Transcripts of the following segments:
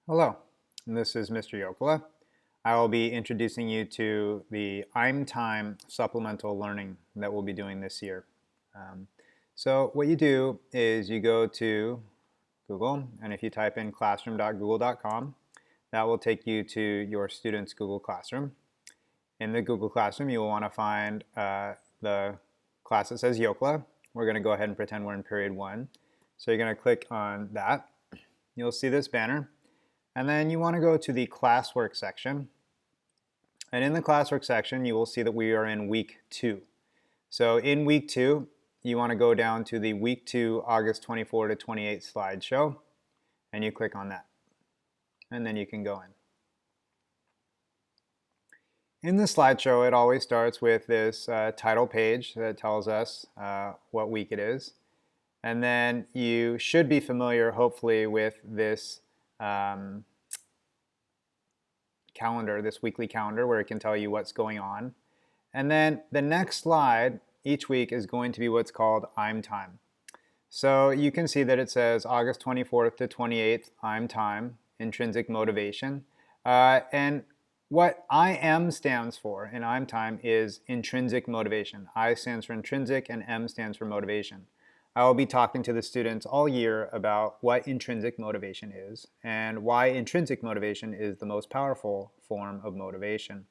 Hello, this is Mr. Yokola. I will be introducing you to the Time supplemental learning that we'll be doing this year. So what you do is you go to Google, and if you type in classroom.google.com, that will take you to your student's Google Classroom. In the Google Classroom, you will want to find the class that says Yokola. We're going to go ahead and pretend we're in period 1. So you're going to click on that. You'll see this banner. And then you want to go to the classwork section. And in the classwork section, you will see that we are in week 2. So in week 2, you want to go down to the week 2, August 24 to 28 slideshow, and you click on that. And then you can go in. In the slideshow, it always starts with this title page that tells us what week it is. And then you should be familiar, hopefully, with this calendar, this weekly calendar, where it can tell you what's going on. And then the next slide each week is going to be what's called Time. So you can see that it says August 24th to 28th, Time, Intrinsic Motivation. And what IM stands for in Time is intrinsic motivation. I stands for intrinsic and M stands for motivation. I will be talking to the students all year about what intrinsic motivation is and why intrinsic motivation is the most powerful form of motivation,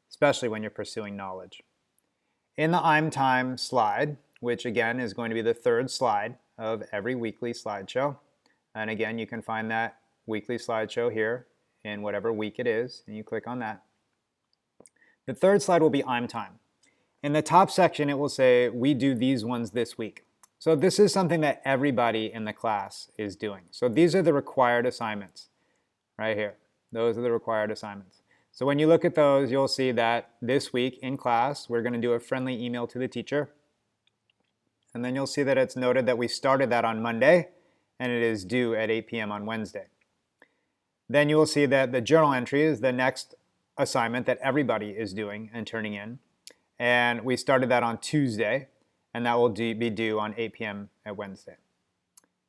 especially when you're pursuing knowledge. In the Time slide, which again is going to be the third slide of every weekly slideshow, and again you can find that weekly slideshow here in whatever week it is, and you click on that. The third slide will be Time. In the top section it will say, we do these ones this week. So this is something that everybody in the class is doing. So these are the required assignments right here. Those are the required assignments. So when you look at those, you'll see that this week in class, we're going to do a friendly email to the teacher. And then you'll see that it's noted that we started that on Monday, and it is due at 8 p.m. on Wednesday. Then you will see that the journal entry is the next assignment that everybody is doing and turning in. And we started that on Tuesday, and that will be due on 8 p.m. at Wednesday.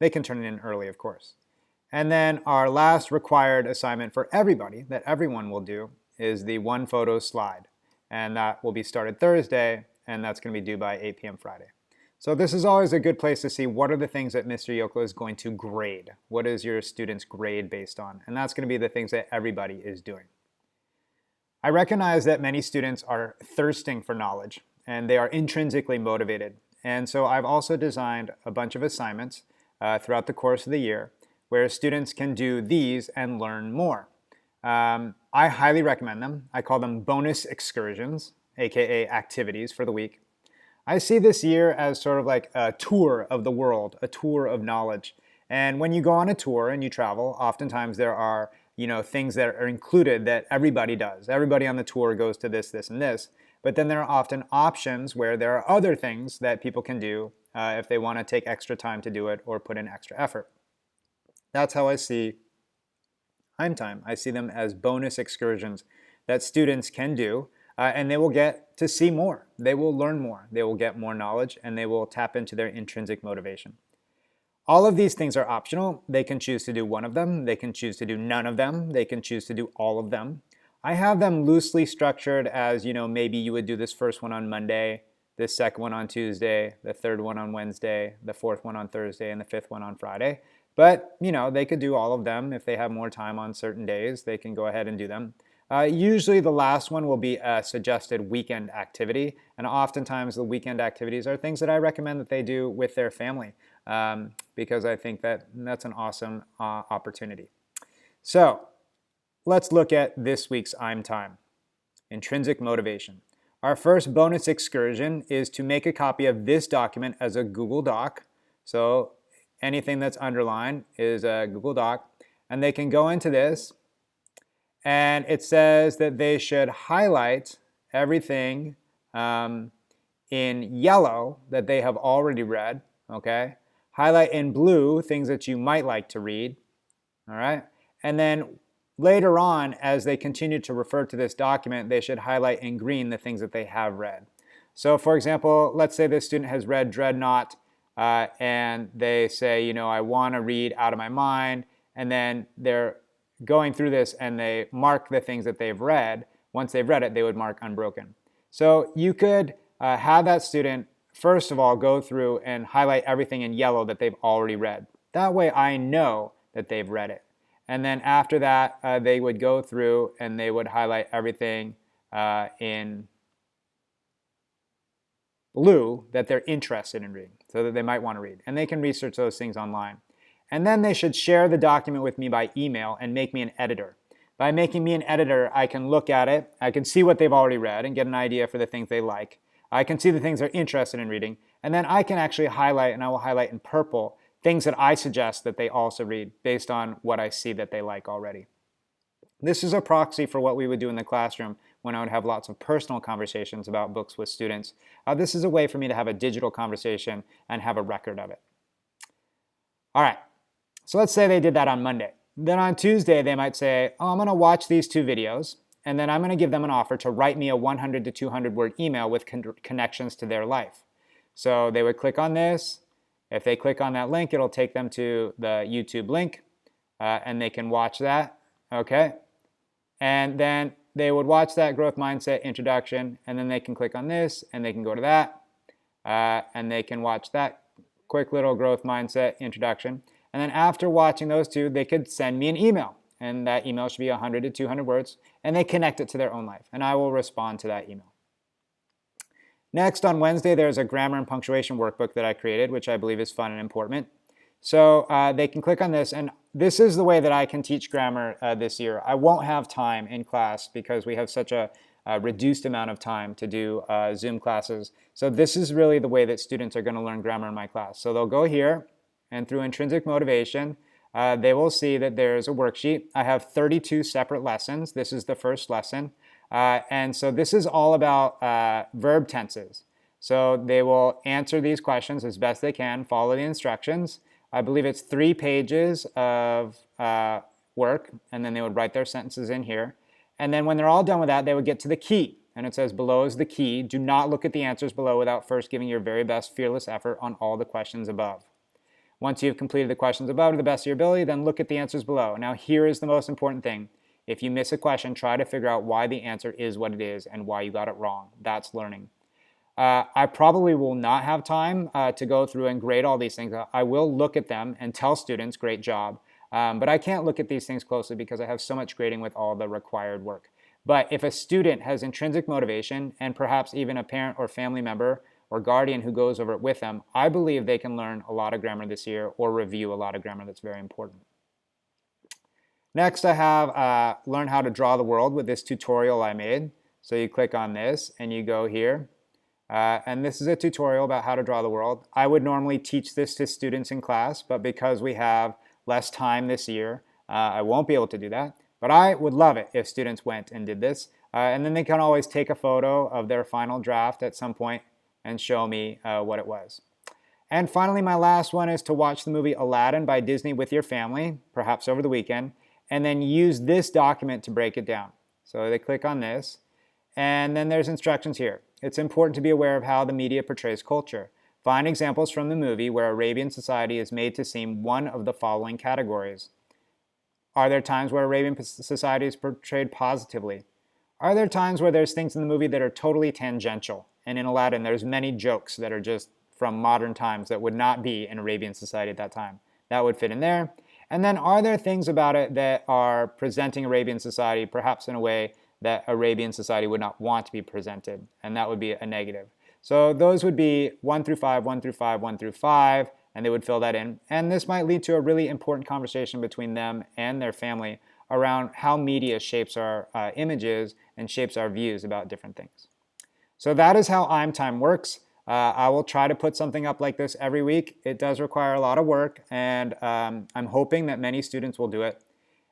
They can turn it in early, of course. And then our last required assignment for everybody, that everyone will do, is the one photo slide. And that will be started Thursday, and that's going to be due by 8 p.m. Friday. So this is always a good place to see what are the things that Mr. Yokola is going to grade. What is your student's grade based on? And that's going to be the things that everybody is doing. I recognize that many students are thirsting for knowledge, and they are intrinsically motivated. And so I've also designed a bunch of assignments throughout the course of the year where students can do these and learn more. I highly recommend them. I call them bonus excursions, aka activities for the week. I see this year as sort of like a tour of the world, a tour of knowledge. And when you go on a tour and you travel, oftentimes there are things that are included that everybody does. Everybody on the tour goes to this, this, and this. But then there are often options where there are other things that people can do if they want to take extra time to do it or put in extra effort. That's how I see Time. I see them as bonus excursions that students can do, and they will get to see more. They will learn more. They will get more knowledge, and they will tap into their intrinsic motivation. All of these things are optional. They can choose to do one of them. They can choose to do none of them. They can choose to do all of them. I have them loosely structured as, maybe you would do this first one on Monday, this second one on Tuesday, the third one on Wednesday, the fourth one on Thursday, and the fifth one on Friday. But, they could do all of them. If they have more time on certain days, they can go ahead and do them. Usually the last one will be a suggested weekend activity, and oftentimes the weekend activities are things that I recommend that they do with their family because I think that that's an awesome opportunity. So let's look at this week's Time, intrinsic motivation. Our first bonus excursion is to make a copy of this document as a Google Doc. So anything that's underlined is a Google Doc, and they can go into this, and it says that they should highlight everything in yellow that they have already read, okay? Highlight in blue things that you might like to read, all right? And then later on, as they continue to refer to this document, they should highlight in green the things that they have read. So for example, let's say this student has read Dreadnought, and they say, I want to read Out of My Mind, and then they're going through this and they mark the things that they've read, once they've read it, they would mark unbroken. So you could have that student, first of all, go through and highlight everything in yellow that they've already read. That way I know that they've read it. And then after that, they would go through and they would highlight everything in blue that they're interested in reading, so that they might want to read. And they can research those things online. And then they should share the document with me by email and make me an editor. By making me an editor, I can look at it, I can see what they've already read and get an idea for the things they like. I can see the things they're interested in reading, and then I can actually highlight, and I will highlight in purple, things that I suggest that they also read based on what I see that they like already. This is a proxy for what we would do in the classroom when I would have lots of personal conversations about books with students. This is a way for me to have a digital conversation and have a record of it. All right, so let's say they did that on Monday. Then on Tuesday, they might say, oh, I'm going to watch these 2 videos, and then I'm going to give them an offer to write me a 100 to 200 word email with connections to their life. So they would click on this. If they click on that link, it'll take them to the YouTube link, and they can watch that, okay? And then they would watch that growth mindset introduction, and then they can click on this, and they can go to that, and they can watch that quick little growth mindset introduction. And then after watching those 2, they could send me an email, and that email should be 100 to 200 words, and they connect it to their own life, and I will respond to that email. Next, on Wednesday, there's a grammar and punctuation workbook that I created, which I believe is fun and important. So they can click on this, and this is the way that I can teach grammar this year. I won't have time in class because we have such a reduced amount of time to do Zoom classes. So this is really the way that students are going to learn grammar in my class. So they'll go here, and through Intrinsic Motivation, they will see that there's a worksheet. I have 32 separate lessons. This is the first lesson. And so this is all about verb tenses. So they will answer these questions as best they can, follow the instructions. I believe it's 3 pages of work, and then they would write their sentences in here. And then when they're all done with that, they would get to the key. And it says below is the key. Do not look at the answers below without first giving your very best fearless effort on all the questions above. Once you've completed the questions above to the best of your ability, then look at the answers below. Now here is the most important thing. If you miss a question, try to figure out why the answer is what it is and why you got it wrong. That's learning. I probably will not have time to go through and grade all these things. I will look at them and tell students, great job. But I can't look at these things closely because I have so much grading with all the required work. But if a student has intrinsic motivation and perhaps even a parent or family member or guardian who goes over it with them, I believe they can learn a lot of grammar this year or review a lot of grammar that's very important. Next, I have Learn How to Draw the World with this tutorial I made. So you click on this and you go here. And this is a tutorial about how to draw the world. I would normally teach this to students in class, but because we have less time this year, I won't be able to do that. But I would love it if students went and did this. And then they can always take a photo of their final draft at some point and show me what it was. And finally, my last one is to watch the movie Aladdin by Disney with your family, perhaps over the weekend, and then use this document to break it down. So they click on this, and then there's instructions here. It's important to be aware of how the media portrays culture. Find examples from the movie where Arabian society is made to seem one of the following categories. Are there times where Arabian society is portrayed positively? Are there times where there's things in the movie that are totally tangential? And in Aladdin, there's many jokes that are just from modern times that would not be in Arabian society at that time. That would fit in there. And then are there things about it that are presenting Arabian society perhaps in a way that Arabian society would not want to be presented? And that would be a negative. So those would be 1 through 5, 1 through 5, 1 through 5, and they would fill that in. And this might lead to a really important conversation between them and their family around how media shapes our images and shapes our views about different things. So that is how I'm Time works. I will try to put something up like this every week. It does require a lot of work, and I'm hoping that many students will do it.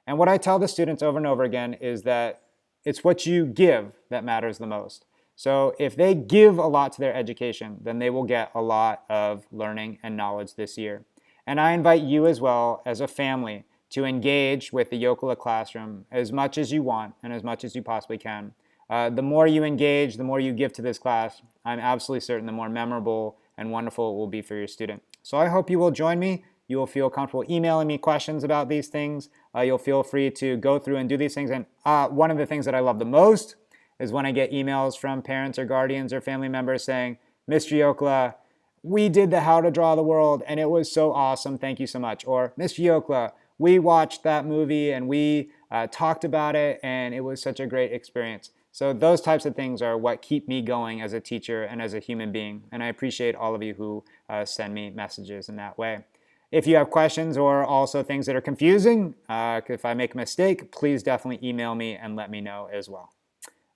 And what I tell the students over and over again is that it's what you give that matters the most. So if they give a lot to their education, then they will get a lot of learning and knowledge this year. And I invite you as well as a family to engage with the Yokola classroom as much as you want and as much as you possibly can. The more you engage, the more you give to this class, I'm absolutely certain the more memorable and wonderful it will be for your student. So I hope you will join me you will feel comfortable emailing me questions about these things. You'll feel free to go through and do these things. And one of the things that I love the most is when I get emails from parents or guardians or family members saying, Mr. Yokla, we did the How to Draw the World and it was so awesome. Thank you so much. Or Mr. Yokla, we watched that movie and we talked about it and it was such a great experience. So those types of things are what keep me going as a teacher and as a human being. And I appreciate all of you who send me messages in that way. If you have questions or also things that are confusing, if I make a mistake, please definitely email me and let me know as well.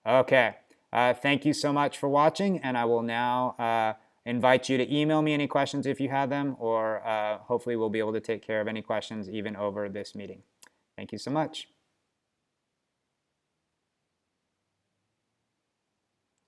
Okay, thank you so much for watching, and I will now invite you to email me any questions if you have them, or hopefully we'll be able to take care of any questions even over this meeting. Thank you so much.